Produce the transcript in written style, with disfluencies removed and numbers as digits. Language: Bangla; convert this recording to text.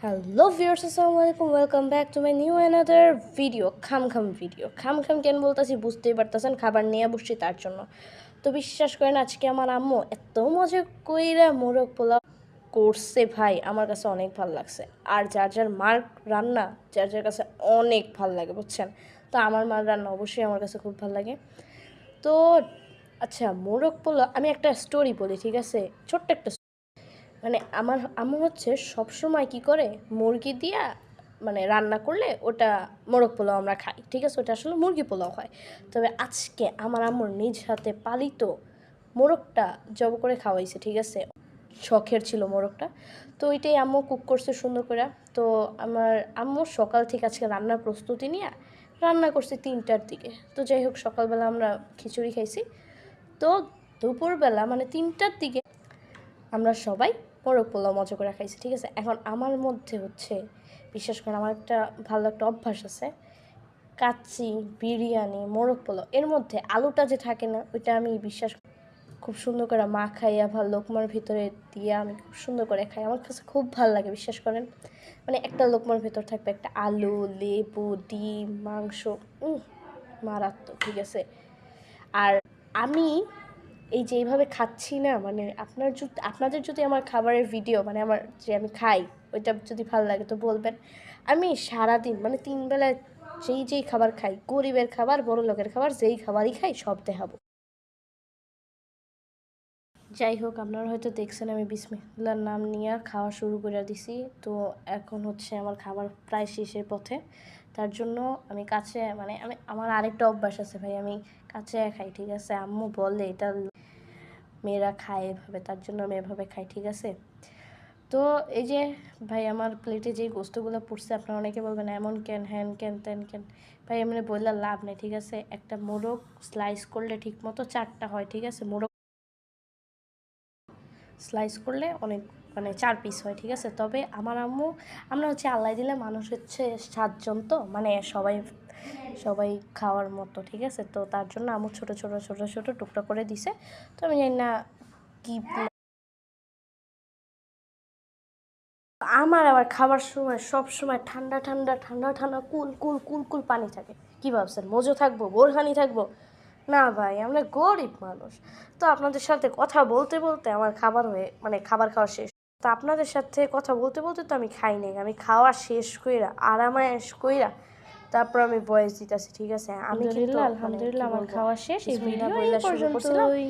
হ্যালো ভিউয়ার্স, আসসালামু আলাইকুম। Welcome back to my new another video. খাম কেন বলতেছি বুঝতেই পারতেছেন, খাবার নিয়ে বসছি তার জন্য। তো বিশ্বাস করেন, আজকে আমার আম্মু এত মজা কইরা মোরগ পোলাও করছে ভাই, আমার কাছে অনেক ভালো লাগছে। আর যার মার রান্না যার কাছে অনেক ভালো লাগে বুঝছেন। তো আমার মার রান্না অবশ্যই আমার কাছে খুব ভালো লাগে। তো আচ্ছা, মোরগ পোলাও আমি একটা স্টোরি বলি, ঠিক আছে? ছোট্ট একটা মানে আমার আম্মু হচ্ছে সবসময় কি করে, মুরগি দিয়া মানে রান্না করলে ওটা মোরগ পোলাও আমরা খাই, ঠিক আছে? ওটা আসলে মুরগি পোলাও হয়। তবে আজকে আমার আম্মুর নিজ হাতে পালিত মোরগটা জব করে খাওয়াইছে, ঠিক আছে? শখের ছিল মোরগটা। তো ওইটাই আম্মু কুক করছে সুন্দর করে। তো আমার আম্মু সকাল থেকে আজকে রান্নার প্রস্তুতি নিয়ে রান্না করছে 3টার দিকে। তো যাই হোক, সকালবেলা আমরা খিচুড়ি খাইছি। তো দুপুরবেলা মানে 3টার দিকে আমরা সবাই মোরগ পোলাও মজা করে খাইছি, ঠিক আছে? এখন আমার মধ্যে হচ্ছে, বিশেষ করে আমার একটা ভালো একটা অভ্যাস আছে, কাচ্চি, বিরিয়ানি, মোরগ পোলাও এর মধ্যে আলুটা যে থাকে না, ওইটা আমি বিশ্বাস খুব সুন্দর করে মাখাইয়া ভালো লোকমার ভিতরে দিয়ে আমি খুব সুন্দর করে খাই। আমার কাছে খুব ভালো লাগে, বিশ্বাস করেন। মানে একটা লোকমার ভিতর থাকবে একটা আলু, লেবু, ডিম, মাংস, মারাত্মক, ঠিক আছে? আর আমি এই যে এইভাবে খাচ্ছি না, মানে আপনাদের যদি আমার খাবারের ভিডিও মানে আমার যে আমি খাই ওইটা যদি ভালো লাগে তো বলবেন। আমি সারাদিন মানে 3 বেলায় যেই খাবার খাই, গরিবের খাবার, বড় লোকের খাবার, যেই খাবারই খাই সব দেখাবো। যাই হোক, আপনারা হয়তো দেখছেন আমি বিসমিল্লাহর নাম নিয়ে খাওয়া শুরু করে দিছি। তো এখন হচ্ছে আমার খাবার প্রায় শেষের পথে। তার জন্য আমি কাছে মানে আমার আরেকটা অভ্যাস আছে ভাই, আমি কাছে খাই, ঠিক আছে? আম্মু বলে এটা মেয়েরা খায় এভাবে, তার জন্য আমি এভাবে খাই, ঠিক আছে? তো এই যে ভাই, আমার প্লেটে যে গোস্তগুলো পড়ছে, আপনারা অনেকে বলবেন এমন কেন, হ্যান কেন, তেন কেন। ভাই এমনি বললে লাভ নেই, ঠিক আছে? একটা মোরগ স্লাইস করলে ঠিক মতো 4টা হয়, ঠিক আছে? মোরগ স্লাইস করলে অনেক মানে 4 পিস হয়, ঠিক আছে? তবে আমার আম্মু, আমরা হচ্ছে আল্লাহ দিলে মানুষ হচ্ছে 7জন, তো মানে সবাই সবাই খাওয়ার মতো, ঠিক আছে? তো তার জন্য আম্মু ছোট ছোট ছোট ছোট টুকরা করে দিছে। তো আমি জানি না কি, আমার আবার খাবার সময় সব সময় ঠান্ডা ঠান্ডা ঠান্ডা ঠান্ডা কুল কুল কুল কুল পানি থাকে। কী ভাবছেন মজো থাকবো, বোরহানি থাকবো? না ভাই, আমরা গরিব মানুষ। তো আপনাদের সাথে কথা বলতে বলতে আমার খাবার হয়ে মানে খাবার খাওয়া শেষ। তো আপনাদের সাথে কথা বলতে বলতে তো আমি খাই নাই, আমি খাওয়া শেষ কইরা আরামায়েশ কইরা তারপর আমি ভয়েস দিতেছি, ঠিক আছে? আমি কিন্তু আলহামদুলিল্লাহ মানে কি আলহামদুলিল্লাহ আমার বলবো, খাওয়া শেষ। এই বিসমিল্লাহ ভিডিও এই বইলা শুরু করছিলাম। পর্যন্তই।